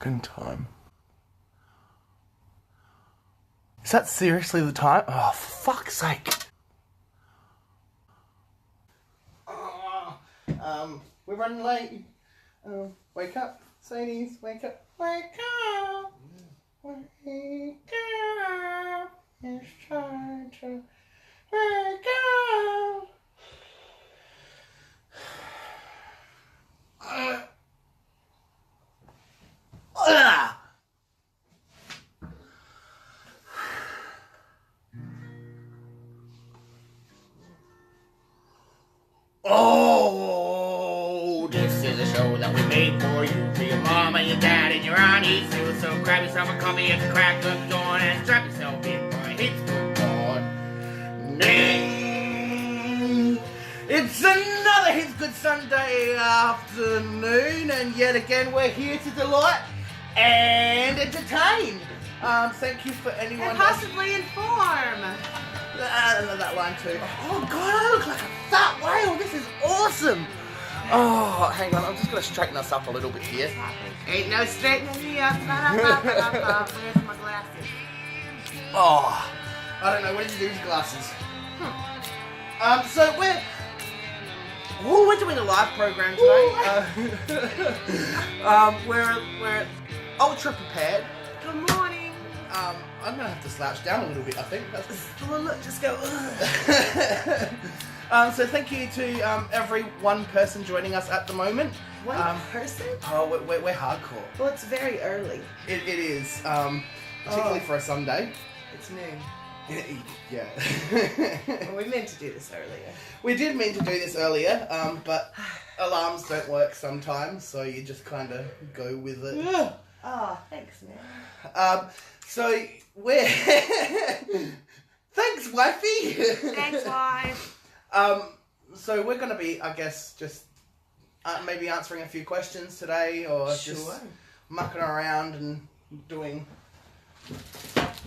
fucking time. Is that seriously the time? Oh, fuck's sake. We're running late. Wake up, Sadies, wake up. Wake up. Wake up. It's time to wake up. Oh, this is a show that we made for you, for your mom and your dad and your aunties. So grab yourself a coffee and crack a joint and strap yourself in for a hit good morning. It's another Hits Good Sunday afternoon, and yet again we're here to delight and entertain. Thank you for anyone and possibly inform. That line too. Oh god, I look like a fat whale. This is awesome. Oh, hang on, I'm just gonna straighten us up a little bit here. Ain't no straightening me up. Where's my glasses? Oh, I don't know. What did you do with your glasses? So we're doing a live program today. We're ultra prepared. Good morning. I'm gonna have to slouch down a little bit, I think. Well, look, just go. So thank you to every one person joining us at the moment. One person? Oh, we're hardcore. Well, it's very early. It is, particularly for a Sunday. It's noon. Yeah. Well, we meant to do this earlier. We did mean to do this earlier, but alarms don't work sometimes, so you just kind of go with it. Oh, thanks, man. So we're... Thanks, wifey! Thanks, wife. So we're going to be, I guess, just maybe answering a few questions today, or just mucking around and doing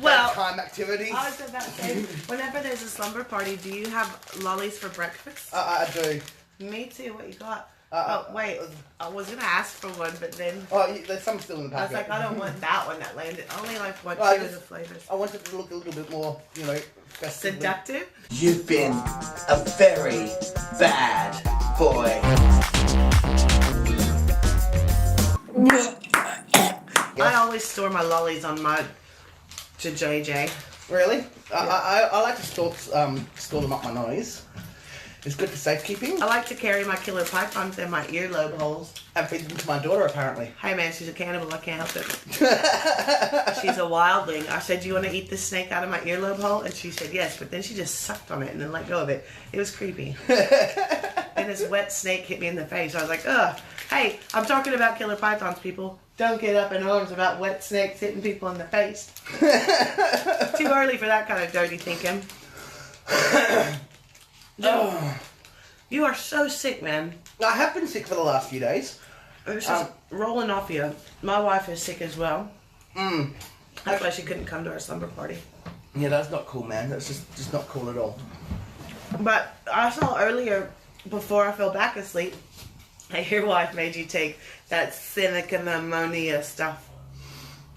time activities. I was about to say, whenever there's a slumber party, do you have lollies for breakfast? I do. Me too. What you got? Wait. I was going to ask for one, but then... Oh, there's some still in the packet. I was like, I don't want that one that landed. I only like one, two of the flavors. I want it to look a little bit more, festively. Seductive? You've been a very bad boy. I always store my lollies on my to JJ. Really? Yeah. I like to store them up my nose. It's good for safekeeping. I like to carry my killer pythons in my earlobe holes. And feed them to my daughter, apparently. Hey man, she's a cannibal. I can't help it. She's a wildling. I said, "Do you want to eat this snake out of my earlobe hole?" And she said yes, but then she just sucked on it and then let go of it. It was creepy. And this wet snake hit me in the face. I was like, ugh. Hey, I'm talking about killer pythons, people. Don't get up in arms about wet snakes hitting people in the face. Too early for that kind of dirty thinking. Oh. You are so sick, man. I have been sick for the last few days. It's just rolling off you. My wife is sick as well. That's why she couldn't come to our slumber party. Yeah, that's not cool, man. That's just not cool at all. But I saw earlier, before I fell back asleep, that your wife made you take that silicon ammonia stuff.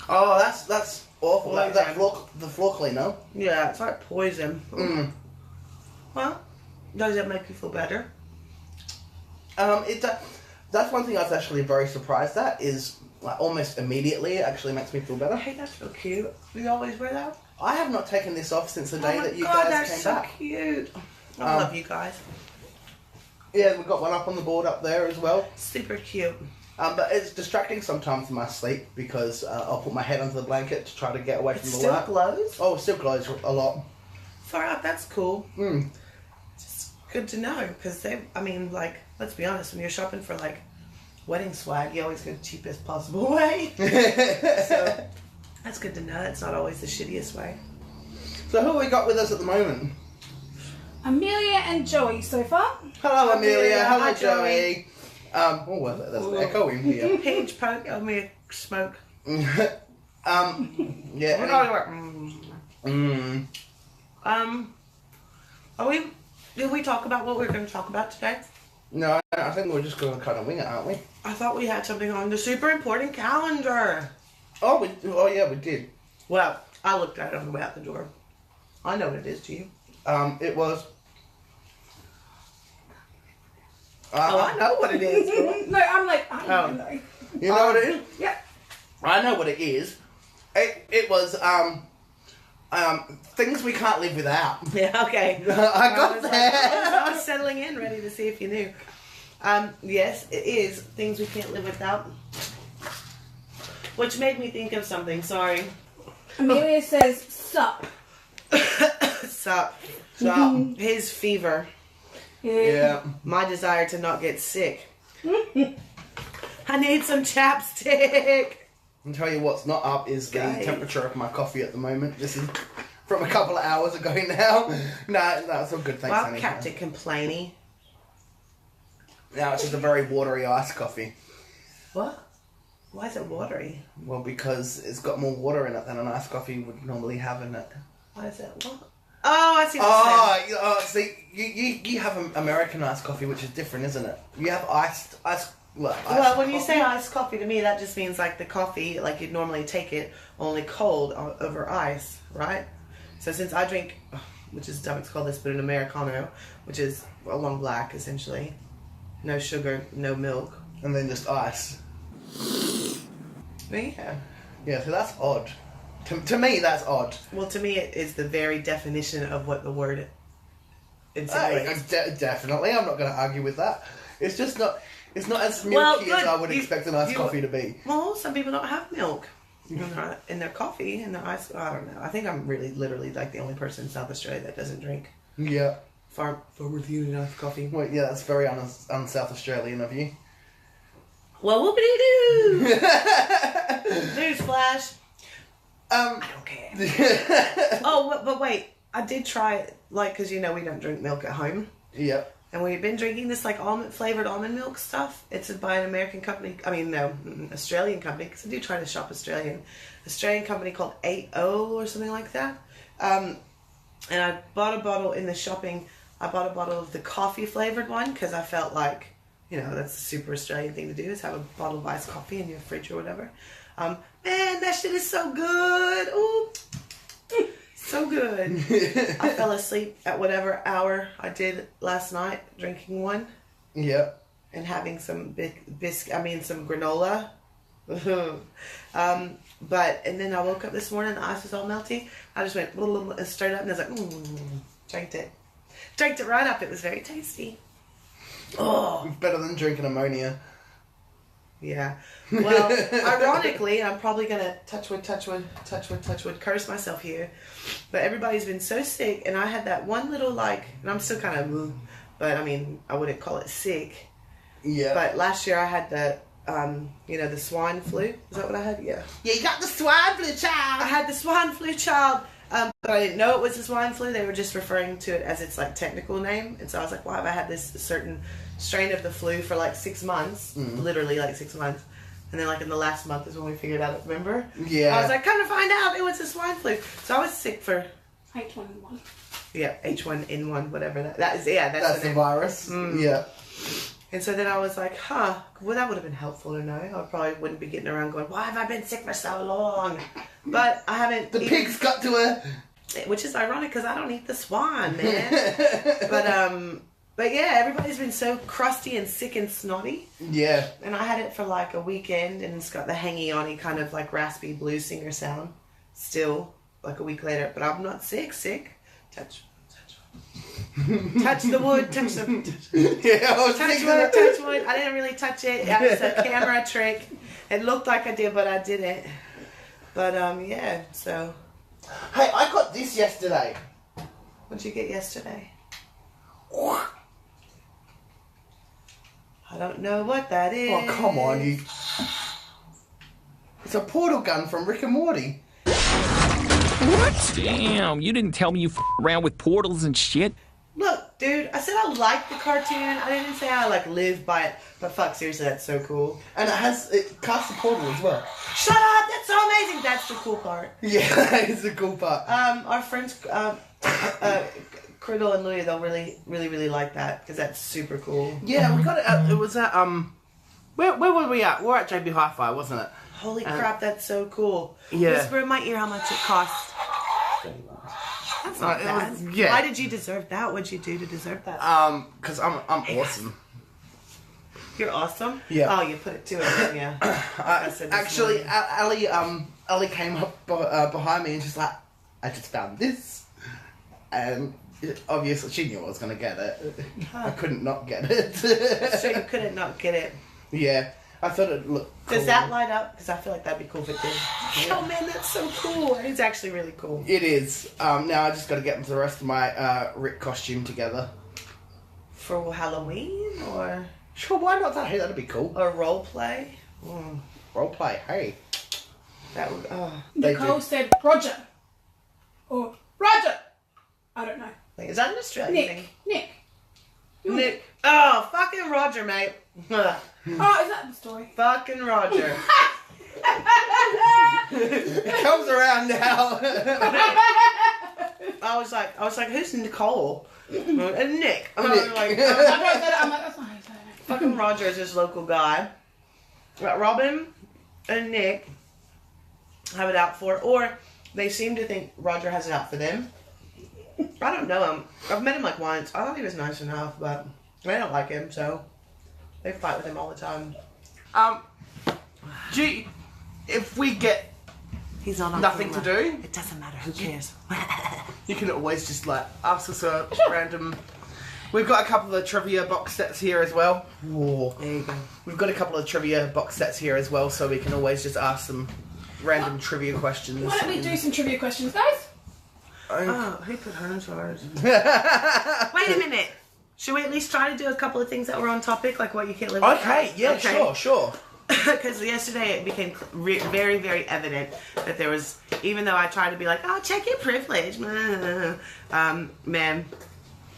Oh, that's awful. Poison. The floor cleaner. Yeah, it's like poison. Well, does it make you feel better? That's one thing I was actually very surprised at, is like almost immediately it actually makes me feel better. Hey, that's so cute. You always wear that? I have not taken this off since the day that you God, guys that's came so back. Cute. I love you guys. Yeah, we've got one up on the board up there as well. Super cute. But it's distracting sometimes in my sleep because I'll put my head under the blanket to try to get away from the still light. glows? Oh, it still glows a lot. Far out, that's cool. Just good to know, because let's be honest, when you're shopping for like wedding swag, you always go the cheapest possible way. So that's good to know. It's not always the shittiest way. So who have we got with us at the moment? Amelia and Joey so far. Hello, Amelia. Hello, Hi, Joey. There's an echo in here. Page poke, Amelia smoke. Yeah. Did we talk about what we're going to talk about today? No, I think we're just going to kind of wing it, aren't we? I thought we had something on the super important calendar. Oh, yeah, we did. Well, I looked at it on the way out the door. I know what it is, do you? It was... I know what it is, girl. No, I'm like, I don't know. You know what it is? Yeah. I know what it is. It was, things we can't live without. Yeah, okay. I got there. I was settling in, ready to see if you knew. Yes, it is things we can't live without. Which made me think of something, sorry. Amelia says, sup. Sup. His fever. Yeah. My desire to not get sick. I need some chapstick. I'll tell you what's not up is the temperature of my coffee at the moment. This is from a couple of hours ago now. No, that's all good, thanks, Well, honey. kept it complaining. Now it's just a very watery iced coffee. What? Why is it watery? Well, because it's got more water in it than an iced coffee would normally have in it. Why is it what? Oh, I see what you're saying. See, you have an American iced coffee, which is different, isn't it? You have iced Well, when you say iced coffee, to me that just means like the coffee, like you'd normally take it, only cold over ice, right? So since I drink, which is dumb to call this, but an Americano, which is a long black essentially, no sugar, no milk, and then just ice. Yeah. Yeah, so that's odd. To me, that's odd. Well, to me, it is the very definition of what the word insinuates. Definitely, I'm not going to argue with that. It's just not. It's not as milky as I would expect an iced coffee to be. Well, some people don't have milk in their coffee, in their ice. I don't know. I think I'm really, literally, like the only person in South Australia that doesn't drink. Yeah. Farmers Union iced coffee. Well, yeah, that's very un-South Australian of you. Well, whoopity-doo! Newsflash. I don't care. Oh, but wait. I did try it, like, because, you know, we don't drink milk at home. Yep. And we've been drinking this, like, flavored almond milk stuff. It's by an American company. I mean, no, Australian company, because I do try to shop Australian. Australian company called 8O or something like that. And I bought a bottle in the shopping. I bought a bottle of the coffee flavored one because I felt like, you know, that's a super Australian thing to do, is have a bottle of iced coffee in your fridge or whatever. Man, that shit is so good. Ooh. So good. I fell asleep at whatever hour I did last night drinking one. Yep. And having some some granola. And then I woke up this morning, the ice was all melty. I just went straight up and I was like, drank it. Drank it right up. It was very tasty. Oh. It's better than drinking ammonia. Yeah. Well, ironically, I'm probably going to touch wood, curse myself here. But everybody's been so sick, and I had that one little, and I'm still kind of, but I mean, I wouldn't call it sick. Yeah. But last year I had the swine flu. Is that what I had? Yeah. Yeah, you got the swine flu, child. I had the swine flu, child. But I didn't know it was the swine flu. They were just referring to it as its technical name. And so I was like, why have I had this certain strain of the flu for 6 months? Literally 6 months. And then in the last month is when we figured out it, remember? Yeah. I was like, come to find out it was the swine flu. So I was sick for... H1N1. Yeah, H1N1, whatever that is. Yeah, that's the virus. Yeah. And so then I was like, well, that would have been helpful to know. I probably wouldn't be getting around going, why have I been sick for so long? But I haven't... The pigs got to her. Which is ironic because I don't eat the swine, man. But yeah, everybody's been so crusty and sick and snotty. Yeah. And I had it for a weekend, and it's got the hangy-on-y kind of raspy blues singer sound still, a week later. But I'm not sick. Touch the wood, touch the yeah, touch wood. I didn't really touch it. It was a camera trick. It looked like I did, but I didn't. But yeah, so. Hey, I got this yesterday. What'd you get yesterday? I don't know what that is. Oh, come on, you. It's a portal gun from Rick and Morty. What? Damn, you didn't tell me you around with portals and shit. Look, dude, I said I like the cartoon. I didn't say I live by it. But fuck, seriously, that's so cool. And it casts a portal as well. Shut up! That's so amazing. That's the cool part. Yeah, that is the cool part. Our friends, Criddle and Louie, they'll really like that because that's super cool. Yeah, we got it. It was at where were we at? We're at JB Hi-Fi, wasn't it? Holy crap, that's so cool. Yeah. Whisper in my ear how much it costs. That's not bad. Yeah. Why did you deserve that? What'd you do to deserve that? Because I'm awesome. You're awesome? Yeah. Oh, you put it to it, didn't you? Actually, Ali came up behind me and she's like, I just found this. And obviously she knew I was going to get it. I couldn't not get it. So you couldn't not get it. Yeah. I thought it looked cool. Does that light up? Because I feel like that'd be cool if it did. Yeah. Oh man, that's so cool. It's actually really cool. It is. Now I just got to get the rest of my Rick costume together. For Halloween or? Sure, why not? Hey, that'd be cool. Or role play? Role play, hey. That would. Nicole said Roger. Or Roger. I don't know. Is that an Australian thing? Nick. Nick. Oh, fucking Roger, mate. Oh, is that the story? Fucking Roger. It comes around now. I was like, who's Nicole? And Nick. I was Nick. like, I wrote that. I'm like, that's not how you say it. fucking Roger is this local guy. Robin and Nick have it out for it, or they seem to think Roger has it out for them. I don't know him. I've met him like once. I thought he was nice enough, but they don't like him, so they fight with him all the time. Gee, if we get He's not on nothing to camera. do, It doesn't matter. Who cares? you can always just like ask us a random. We've got a couple of trivia box sets here as well. Whoa. There you go. We've got a couple of trivia box sets here as well, so we can always just ask some random trivia questions. Why don't we do some trivia questions, guys? Oh, who put her in charge? Wait a minute. Should we at least try to do a couple of things that were on topic, like what you can't live without? Okay, yeah, sure. Because yesterday it became very, very evident that there was, even though I tried to be like, oh, check your privilege, man,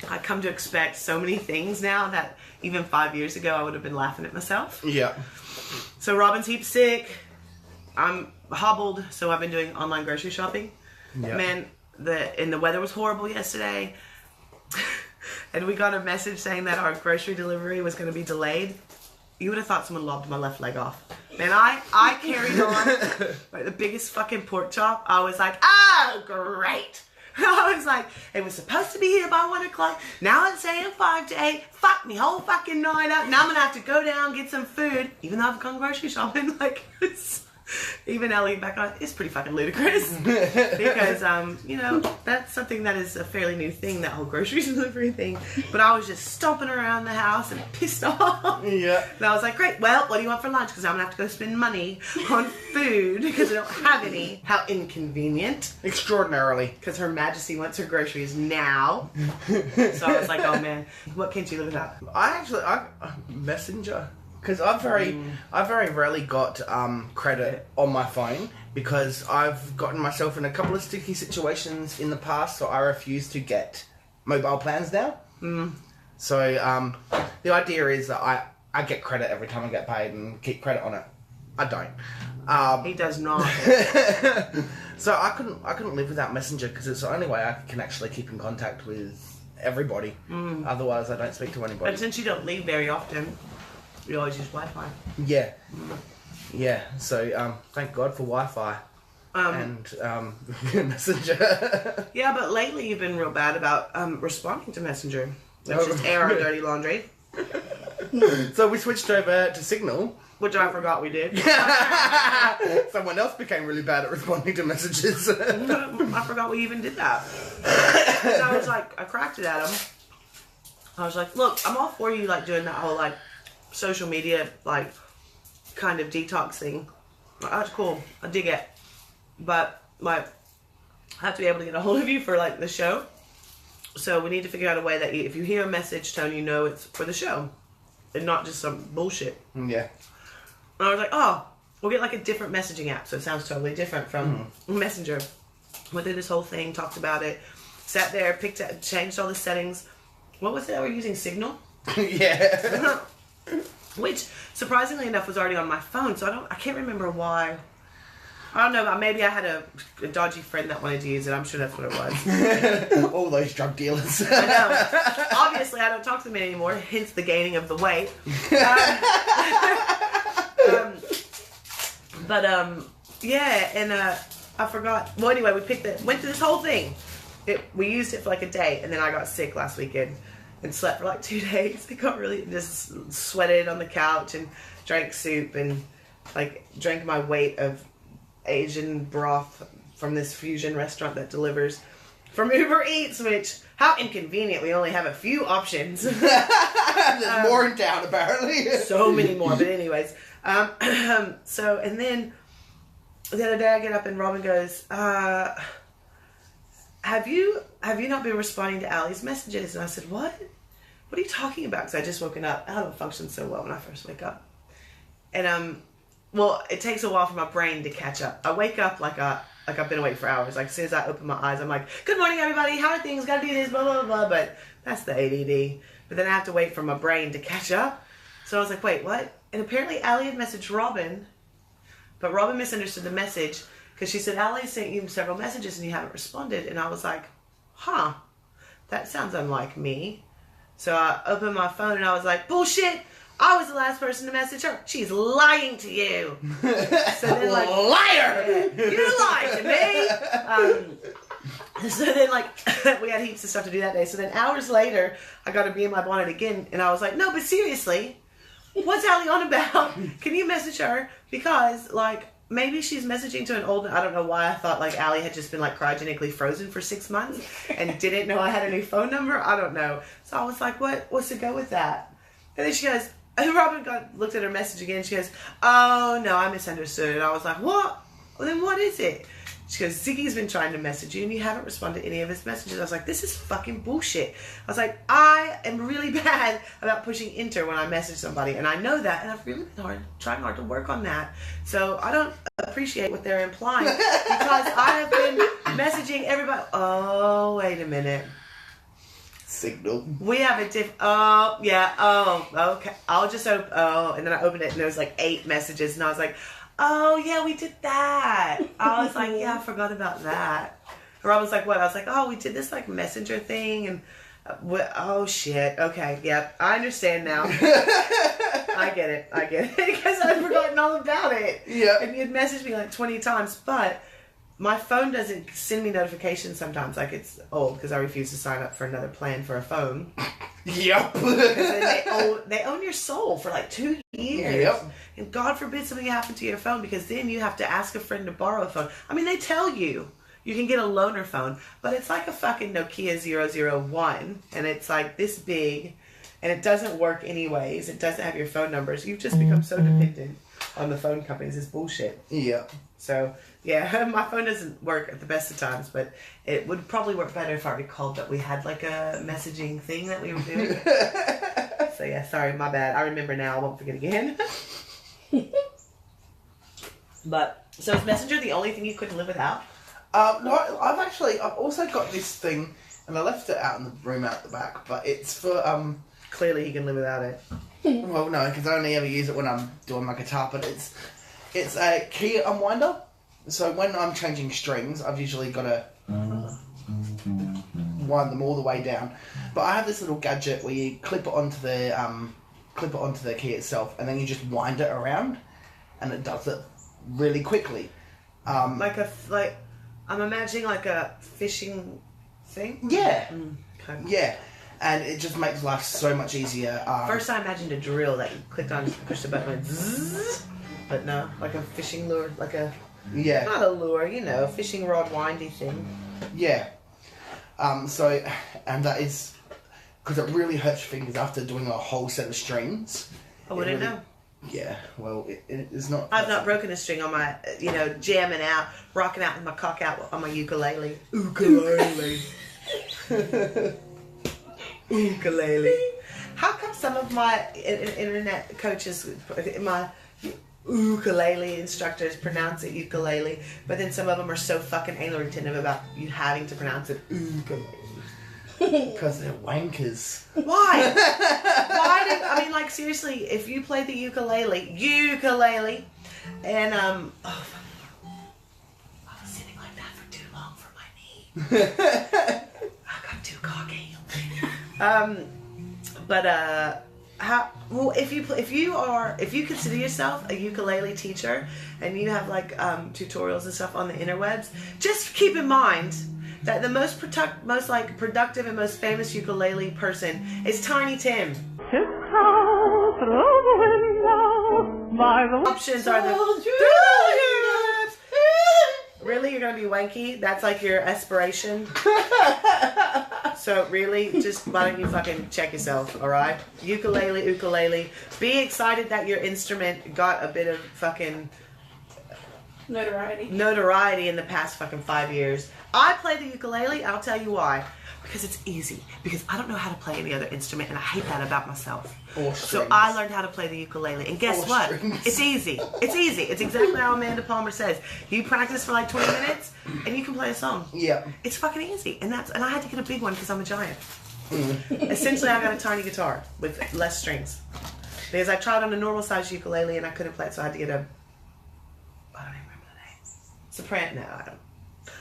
I come to expect so many things now that even 5 years ago I would have been laughing at myself. Yeah. So Robin's heap sick. I'm hobbled, so I've been doing online grocery shopping. Yep. Man, the weather was horrible yesterday. And we got a message saying that our grocery delivery was going to be delayed. You would have thought someone lobbed my left leg off. Man, I carried on like the biggest fucking pork chop. I was like, oh, great. I was like, it was supposed to be here by 1 o'clock. Now it's saying 5 to 8. Fuck me, whole fucking night up. Now I'm going to have to go down, get some food. Even though I've gone grocery shopping. Like, even Ellie back on, it's pretty fucking ludicrous. Because, you know, that's something that is a fairly new thing, that whole grocery delivery thing. But I was just stomping around the house and pissed off. Yeah. And I was like, great, well, what do you want for lunch? Because I'm going to have to go spend money on food because I don't have any. How inconvenient. Extraordinarily. Because Her Majesty wants her groceries now. So I was like, oh man, what can't you live without? I Messenger. Because I've very rarely got credit on my phone because I've gotten myself in a couple of sticky situations in the past, so I refuse to get mobile plans now. So the idea is that I get credit every time I get paid and keep credit on it. I don't. He does not. So I couldn't live without Messenger because it's the only way I can actually keep in contact with everybody. Otherwise, I don't speak to anybody. But since you don't leave very often, you always use Wi-Fi. Yeah. Yeah. So thank God for Wi-Fi and Messenger. Yeah, but lately you've been real bad about responding to Messenger. Let's just air our dirty laundry. So we switched over to Signal. Which I forgot we did. Someone else became really bad at responding to messages. I forgot we even did that. So I was like, I cracked it at him. I was like, look, I'm all for you like doing that whole like social media like kind of detox thing. Like, that's cool. I dig it. But like I have to be able to get a hold of you for like the show. So we need to figure out a way that if you hear a message tone, you know it's for the show. And not just some bullshit. Yeah. And I was like, oh, we'll get like a different messaging app. So it sounds totally different from Messenger. Went through this whole thing, talked about it, sat there, changed all the settings. What was it that we're using? Signal? Yeah. Which, surprisingly enough, was already on my phone. So I can't remember why I don't know. Maybe I had a dodgy friend that wanted to use it. I'm sure that's what it was. All those drug dealers. I know. Obviously, I don't talk to them anymore. Hence the gaining of the weight. Yeah, and I forgot. Well, anyway, went through this whole thing. We used it for like a day, and then I got sick last weekend and slept for like 2 days. I got really just sweated on the couch and drank soup and like drank my weight of Asian broth from this fusion restaurant that delivers from Uber Eats, which, how inconvenient, we only have a few options. There's more in town, apparently. So many more, but anyways. So, and then the other day I get up and Robin goes, have you not been responding to Allie's messages? And I said, what? What are you talking about? Because I just woken up. I don't function so well when I first wake up. And, well, it takes a while for my brain to catch up. I wake up like I've been awake for hours. Like, as soon as I open my eyes, I'm like, good morning, everybody. How are things? Gotta do this, blah, blah, blah. But that's the ADD. But then I have to wait for my brain to catch up. So I was like, wait, what? And apparently Allie had messaged Robin. But Robin misunderstood the message because she said, Allie sent you several messages and you haven't responded. And I was like, huh, that sounds unlike me. So I opened my phone and I was like, bullshit. I was the last person to message her. She's lying to you. So then, like, liar! You lied to me. So then, like, we had heaps of stuff to do that day. So then hours later, I got to be in my bonnet again. And I was like, no, but seriously, what's Allie on about? Can you message her? Because, like, maybe she's messaging to an old... I don't know why I thought, like, Allie had just been, like, cryogenically frozen for 6 months and didn't know I had a new phone number. I don't know. So I was like, what's to go with that? And then she goes... And Robin looked at her message again. She goes, oh, no, I misunderstood. And I was like, what? Well, then what is it? She goes, Ziggy's been trying to message you and you haven't responded to any of his messages. I was like, this is fucking bullshit. I was like, I am really bad about pushing enter when I message somebody. And I know that. And I've really been trying hard to work on that. So I don't appreciate what they're implying because I have been messaging everybody. Oh, wait a minute. Signal. We have a oh, yeah, oh, okay. I'll just open, and then I opened it and there was like 8 messages and I was like, oh, yeah, we did that. I was like, yeah, I forgot about that. And Rob was like, what? I was like, oh, we did this like messenger thing and, oh, shit. Okay, yep, I understand now. I get it, because I'd forgotten all about it. Yeah. And you'd messaged me like 20 times, but my phone doesn't send me notifications sometimes. Like, it's old because I refuse to sign up for another plan for a phone. Yep. Because they own your soul for like 2 years. Yep. And God forbid something happened to your phone because then you have to ask a friend to borrow a phone. I mean, they tell you can get a loaner phone, but it's like a fucking Nokia 001 and it's like this big and it doesn't work anyways. It doesn't have your phone numbers. You've just become so dependent on the phone companies. It's bullshit. Yeah. So, yeah, my phone doesn't work at the best of times, but it would probably work better if I recalled that we had like a messaging thing that we were doing. So, yeah, sorry, my bad. I remember now. I won't forget again. But, so is Messenger the only thing you couldn't live without? No, I've also got this thing, and I left it out in the room out the back, but it's for, Clearly he can live without it. well, no, because I only ever use it when I'm doing my guitar, but it's a key unwinder. So when I'm changing strings, I've usually got to wind them all the way down. But I have this little gadget where you clip it onto the key itself, and then you just wind it around, and it does it really quickly. I'm imagining like a fishing thing. Yeah, Okay. yeah, and it just makes life so much easier. First I imagined a drill that you clicked on, pushed the button, and zzz, but no, like a fishing lure, like a... Yeah. Not a lure, a fishing rod windy thing. Yeah. And that is because it really hurts your fingers after doing a whole set of strings. I wouldn't know. Yeah, well, it's not... I've not broken a string on my, jamming out, rocking out with my cock out on my ukulele. Ukulele. Ukulele. How come some of my internet coaches, my ukulele instructors pronounce it ukulele, but then some of them are so fucking anal retentive about you having to pronounce it ukulele? Because they're wankers. Why? Seriously, if you play the ukulele, and I got too cocky. If you consider yourself a ukulele teacher and you have like tutorials and stuff on the interwebs, just keep in mind that the most productive and most famous ukulele person is Tiny Tim. Tiptoe through the window by the options are the really, you're gonna be wanky? That's like your aspiration. So really, just why don't you fucking check yourself, alright? Ukulele. Be excited that your instrument got a bit of fucking notoriety in the past fucking 5 years. I play the ukulele, I'll tell you why. Because it's easy. Because I don't know how to play any other instrument, and I hate that about myself. So I learned how to play the ukulele, and guess what? It's easy. It's easy. It's exactly how Amanda Palmer says. You practice for like 20 minutes, and you can play a song. Yeah. It's fucking easy, and I had to get a big one because I'm a giant. Essentially, I got a tiny guitar with less strings because I tried on a normal size ukulele and I couldn't play it, so I had to get a. I don't even remember the name. Soprano. No,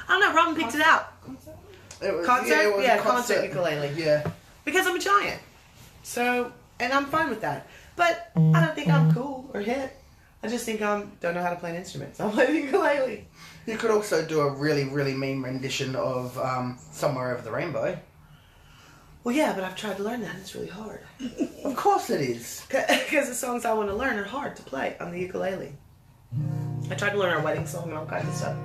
I don't know. Robin picked it out. It was, concert? Yeah, concert ukulele. Yeah. Because I'm a giant. So, and I'm fine with that. But I don't think I'm cool or hip. I just think I don't know how to play an instrument. So I'll play the ukulele. You could also do a really, really mean rendition of Somewhere Over the Rainbow. Well, yeah, but I've tried to learn that and it's really hard. Of course it is. Because the songs I want to learn are hard to play on the ukulele. I tried to learn our wedding song and all kinds of stuff.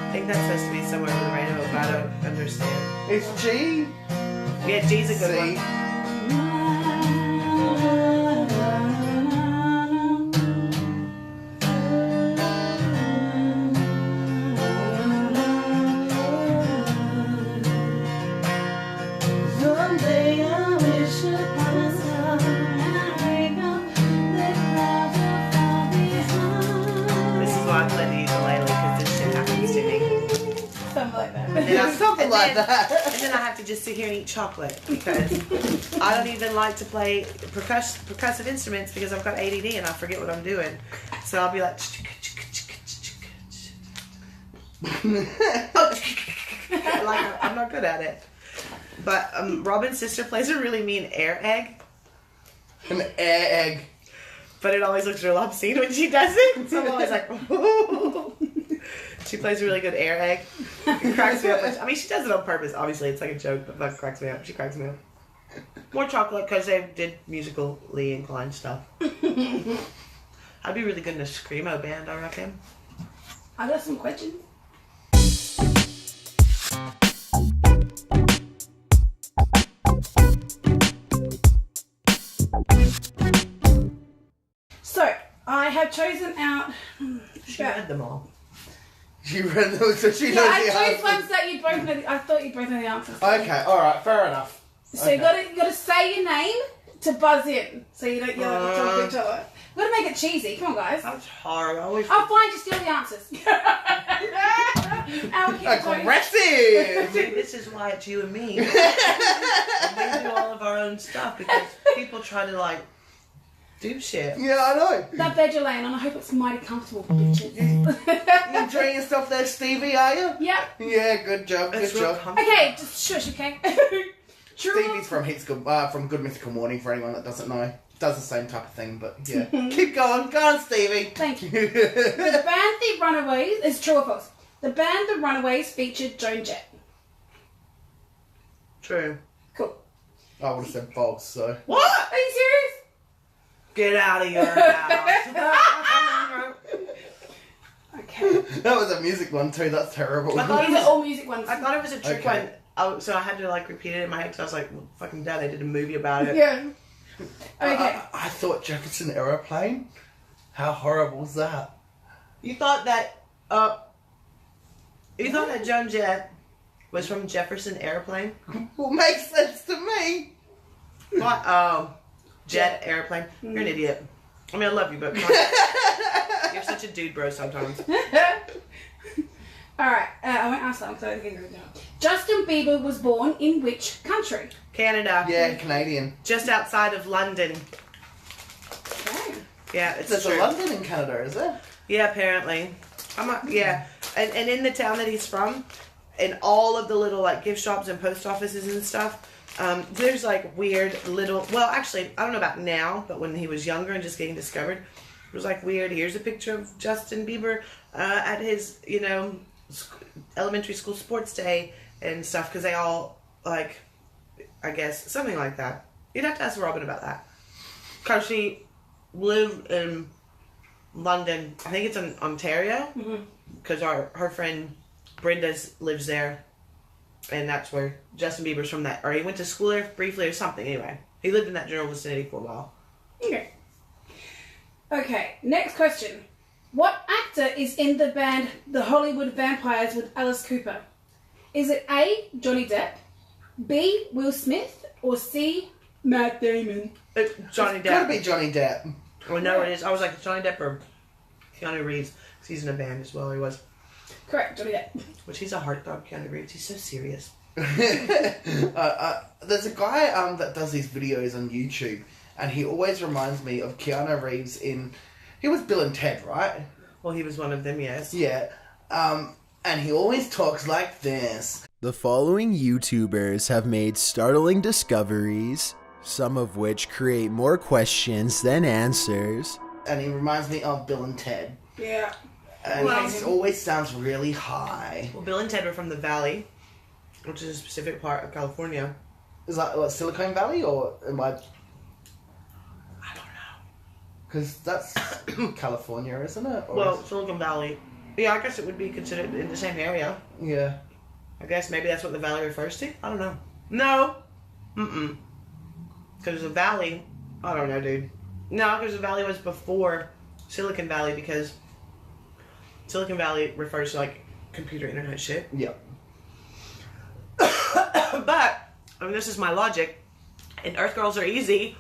I think that's supposed to be Somewhere Over the Rainbow, but I don't understand. It's G. Yeah, G's a good one. And then I have to just sit here and eat chocolate because I don't even like to play percussive instruments because I've got ADD and I forget what I'm doing. So I'll be like, I'm not good at it. But Robin's sister plays a really mean air egg. An air egg. But it always looks real obscene when she does it. So I'm always like, She plays a really good air egg. It cracks me up. I mean, she does it on purpose. Obviously, it's like a joke, but it cracks me up. She cracks me up. More chocolate because they did musically inclined stuff. I'd be really good in a screamo band, I reckon. I got some questions. So, I have chosen out... She read them all. She read those, so she knows I the chose answers. ones that you both know. I thought you both know the answers. Okay, alright, fair enough. So you gotta say your name to buzz in, so you don't yell at talk to each other. We gotta make it cheesy. Come on, guys. That's hard. I'll find you steal the answers. Aggressive. This is why it's you and me. And we do all of our own stuff because people try to like do shit. Yeah, I know. That bed you're laying on, I hope it's mighty comfortable, bitches. You enjoying yourself there, Stevie, are you? Yep. Yeah, good job, good job. Okay, just shush, okay? Stevie's from from Good Mythical Morning, for anyone that doesn't know. Does the same type of thing, but yeah. Keep going. Go on, Stevie. Thank you. The band The Runaways is true or false? The band The Runaways featured Joan Jett. True. Cool. I would have said false, so. What? Are you serious? Get out of your house. Okay. That was a music one too, that's terrible. These are all music ones. I thought it was a trick one. Oh, so I had to like repeat it in my head because I was like, well, fucking dad, they did a movie about it. Yeah. Okay. I thought Jefferson Aeroplane? How horrible was that? You thought that Joan Jett was from Jefferson Airplane? Well, makes sense to me. What? Oh, Jet Airplane. You're an idiot. I mean, I love you, but come on. You're such a dude bro sometimes. Alright, I won't ask that one because I think I'm going to. Justin Bieber was born in which country? Canada. Yeah, Canadian. Just outside of London. Okay. Yeah, it's There's true. a London in Canada, is there? Yeah, apparently. I'm not, yeah. And in the town that he's from, in all of the little like gift shops and post offices and stuff, there's like weird little, well actually, I don't know about now, but when he was younger and just getting discovered, it was like weird, here's a picture of Justin Bieber at his, you know, elementary school sports day and stuff, because they all, like, I guess, something like that. You'd have to ask Robin about that. Because she lived in London, I think it's in Ontario, because her friend Brenda lives there, and that's where Justin Bieber's from, that, or he went to school there briefly or something. Anyway, he lived in that general vicinity for a while. Okay, next question. What actor is in the band The Hollywood Vampires with Alice Cooper? Is it A, Johnny Depp, B, Will Smith, or C, Matt Damon? Johnny Depp. Gotta be Johnny Depp. Oh, no, it is. I was like, Johnny Depp or Keanu Reeves, because he's in a band as well. He was. Correct, Johnny Depp. Which he's a heartthrob, Keanu Reeves. He's so serious. There's a guy that does these videos on YouTube, and he always reminds me of Keanu Reeves in... He was Bill and Ted, right? Well, he was one of them, yes. Yeah. And he always talks like this. The following YouTubers have made startling discoveries, some of which create more questions than answers. And he reminds me of Bill and Ted. Yeah. And he always sounds really high. Well, Bill and Ted were from the Valley, which is a specific part of California. Is that what, Silicon Valley, or am I... I don't know. Because that's California, isn't it? Or Well, Silicon Valley. Yeah, I guess it would be considered in the same area. yeah. I guess maybe that's what the Valley refers to? I don't know. No. Because the Valley... I don't know, dude. No, because the Valley was before Silicon Valley, because Silicon Valley refers to, like, computer internet shit. Yep. But, I mean, this is my logic. And Earth Girls Are Easy.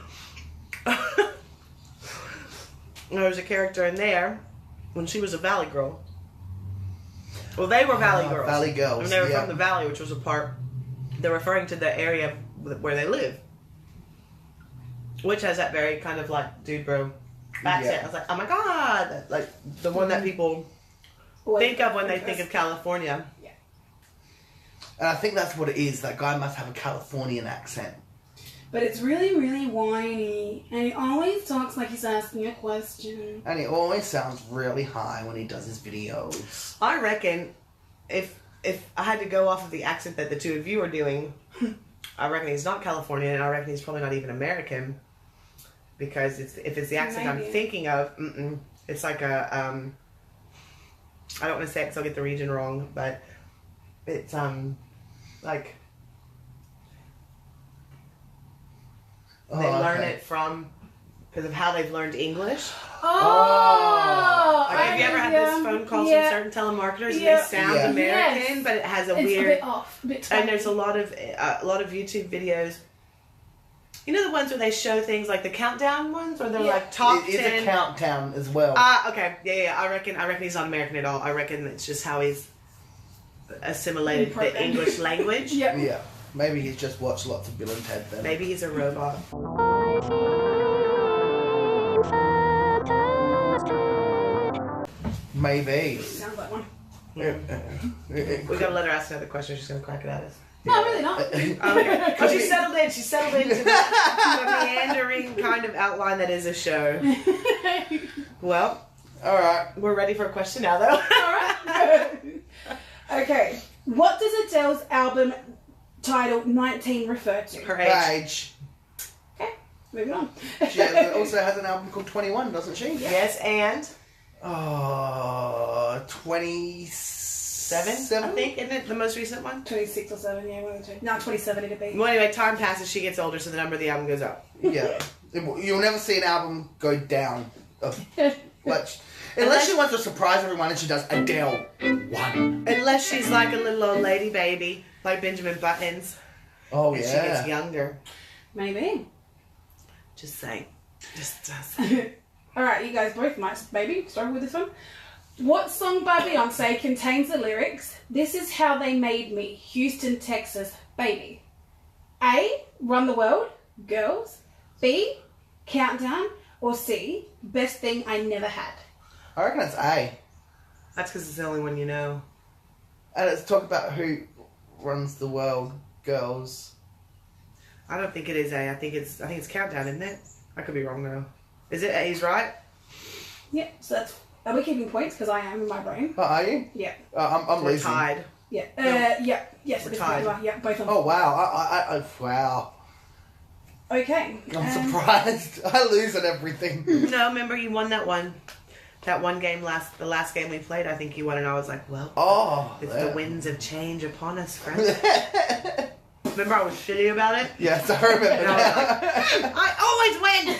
There was a character in there when she was a Valley girl. Well, they were Valley girls. Valley girls, And they were yeah. from the Valley, which was a part... They're referring to the area where they live. Which has that very kind of, like, dude bro accent. Yeah. I was like, oh my god! Like, the one that people think of when they think of California. Yeah. And I think that's what it is. That guy must have a Californian accent. But it's really, really whiny. And he always talks like he's asking a question. And he always sounds really high when he does his videos. I reckon if I had to go off of the accent that the two of you are doing, I reckon he's not Californian, and I reckon he's probably not even American. Because if it's the accent I'm Maybe. thinking of, it's like a, I don't want to say it because I'll get the region wrong, but it's, like, they learn it from, because of how they've learned English. Oh! Like, have you ever had this phone calls from certain telemarketers and they sound Yeah. American, Yes. but it has a It's weird... a bit off. A bit tiny. And there's a lot of YouTube videos. You know the ones where they show things like the countdown ones, where they're like top It is 10. a countdown as well. Okay, yeah. I reckon he's not American at all. I reckon it's just how he's assimilated the English language. Yep. Yeah. Maybe he's just watched lots of Bill and Ted then. Maybe he's a robot. Maybe. Sounds like one. We gotta let her ask another question. She's gonna crack it at us. No, really not. Okay. But she's settled in. She's settled into the meandering kind of outline that is a show. Well, Alright. we're ready for a question now, though. Okay. What does Adele's album title 19 refer to? Her age. Age. Okay, moving on. She also has an album called 21, doesn't she? Yes, and Oh, 27? I think, isn't it the most recent one? 26 or 7, yeah, one of the two. No, 27 it'd be. Well, anyway, time passes, she gets older, so the number of the album goes up. Yeah. You'll never see an album go down. Unless she wants to surprise everyone and she does Adele 1. Unless she's like a little old lady baby, like Benjamin Buttons, Oh, and yeah. she gets younger. Maybe. Just saying. Just saying. Alright, you guys both might maybe struggle with this one. What song by Beyonce contains the lyrics, "This is how they made me, Houston, Texas, baby"? A, Run the World, Girls. B, Countdown. Or C, Best Thing I Never Had. I reckon it's A. That's because it's the only one you know. And it's talk about who runs the world, girls. I don't think it is A. I think it's Countdown, isn't it? I could be wrong though. Is it A's right? Yeah, so that's... Are we keeping points? Because I am in my brain. Oh, are you? Yeah. I'm We're losing. tied. Yeah. Yeah. Yes, We're it is. tied. Yeah, both of them. Oh, wow. Wow. Okay. I'm surprised. I lose at everything. No, remember you won that one. That one game the last game we played, I think you won, and I was like, well, it's the winds of change upon us, friend. Remember I was shitty about it? Yes, I remember And I was that. like, I always win!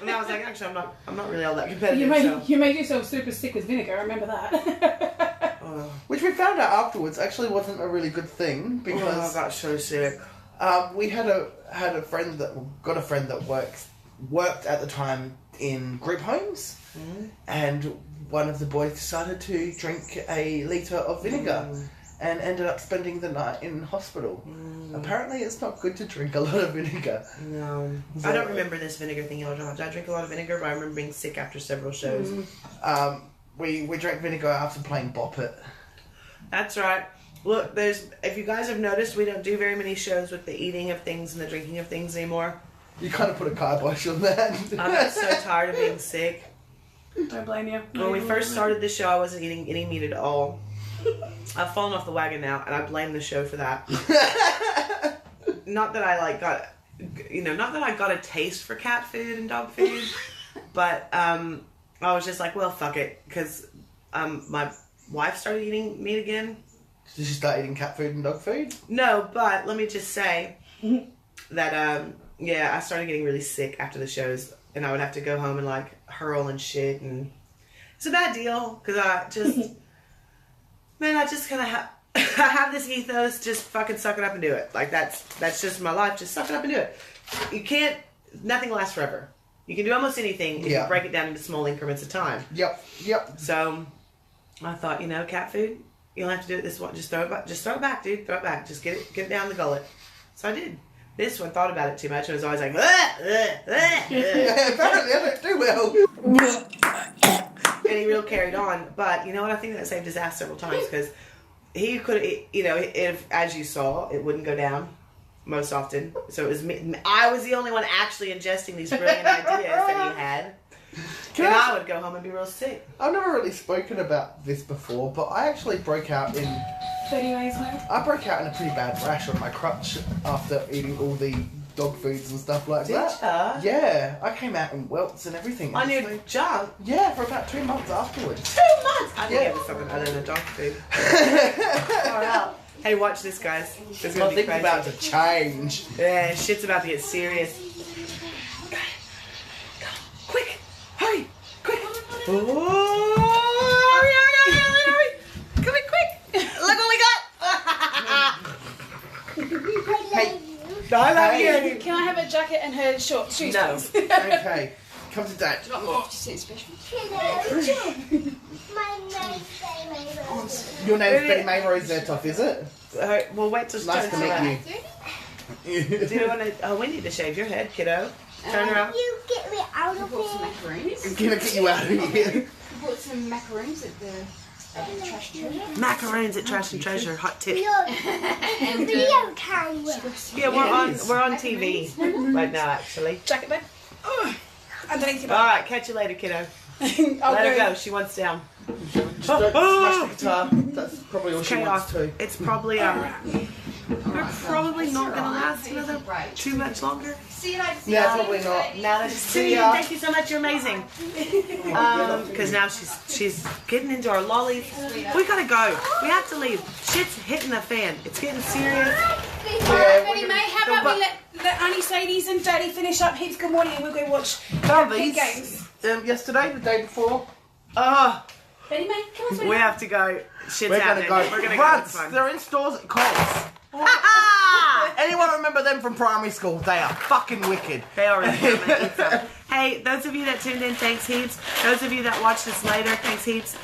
And I was like, actually, I'm not really all that competitive. You made yourself super sick with vinegar, I remember that. Which we found out afterwards actually wasn't a really good thing because I got so sick. we had a friend that worked at the time in group homes, and one of the boys decided to drink a litre of vinegar and ended up spending the night in hospital. Apparently it's not good to drink a lot of vinegar. No. I don't remember this vinegar thing you were talking about. I drink a lot of vinegar, but I remember being sick after several shows. We drank vinegar after playing Bop It. That's right. Look, if you guys have noticed, we don't do very many shows with the eating of things and the drinking of things anymore. You kind of put a kibosh on that. I got so tired of being sick. Don't blame you. When we first started the show, I wasn't eating any meat at all. I've fallen off the wagon now, and I blame the show for that. Not that I got a taste for cat food and dog food, but I was just like, well, fuck it, because my wife started eating meat again. Did you start eating cat food and dog food? No, but let me just say that I started getting really sick after the shows, and I would have to go home and like hurl and shit, and it's a bad deal because I just I just kind of I have this ethos, just fucking suck it up and do it. Like that's just my life. Just suck it up and do it. You can't. Nothing lasts forever. You can do almost anything if you break it down into small increments of time. Yep. So I thought, cat food. You don't have to do it this one. Just throw it back. Just throw it back, dude. Throw it back. Just get it down the gullet. So I did. This one thought about it too much and was always like, apparently I don't do well. And he real carried on. But you know what? I think that saved his ass several times because he could, if as you saw, it wouldn't go down most often. So it was me. I was the only one actually ingesting these brilliant ideas that he had. I would go home and be real sick. I've never really spoken about this before, but I actually broke out in... 30 days later. I broke out in a pretty bad rash on my crutch after eating all the dog foods and stuff like that. Did ya? Yeah, I came out in welts and everything. On your junk? Yeah, for about 2 months afterwards. 2 months? I think it was something other than dog food. Far out. Hey, watch this, guys. It's gonna be crazy. About to change. Yeah, shit's about to get serious. Go. Quick! Hurry! Quick! Oh, hurry! Come in quick! Look what we got! Hey, I love you! Can I have a jacket and her short shoes? No. please? okay. Come to Dad. Your name's Betty May Rose Zertoff, is it? Well, wait till she Nice turns to around. meet you. Do you want to... Oh, we need to shave your head, kiddo. Turn around. You get me out of here. I'm gonna get you out of here. I bought some macaroons at the trash treasure. Macaroons at Trash and Treasure. Hot tip. And video camera. Yeah, we're on TV right now, actually. Jacket, babe. Underneath your All belt. right, catch you later, kiddo. I'll Let her go. She wants down. Just don't smash the guitar. That's probably all she wants to. It's probably we're probably not gonna last another too much longer. See you later. No, probably not. Now that see you. Thank you so much. You're amazing. Because now she's getting into our lollies. We gotta go. We have to leave. Shit's hitting the fan. It's getting serious. Betty May, how about we let Auntie Sadie's and Daddy finish up Heaps Good Morning and we'll go watch big games. Yesterday, the day before. Oh, Betty May, come on. we have to go. Shit's We're happening. gonna go. We're gonna go. It's Runs. fine. They're in stores at Coles. Anyone remember them from primary school? They are fucking wicked. They are. Hey, those of you that tuned in, thanks heaps. Those of you that watched this later, thanks heaps.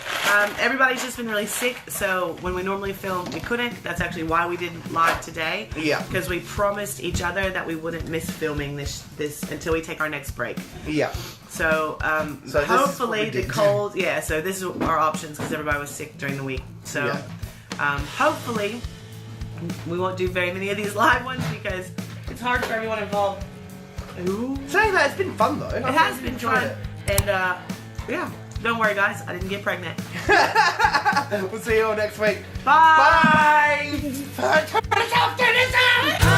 Everybody's just been really sick, so when we normally film, we couldn't. That's actually why we did live today. Yeah. Because we promised each other that we wouldn't miss filming this until we take our next break. Yeah. So, So this is hopefully what we the did. cold, yeah, so this is our options because everybody was sick during the week. So, Yeah. hopefully we won't do very many of these live ones because it's hard for everyone involved. Ooh. Saying that, it's been fun though. It has been fun. And, yeah, don't worry guys, I didn't get pregnant. We'll see you all next week. Bye! Bye! Turn us off! Turn us off!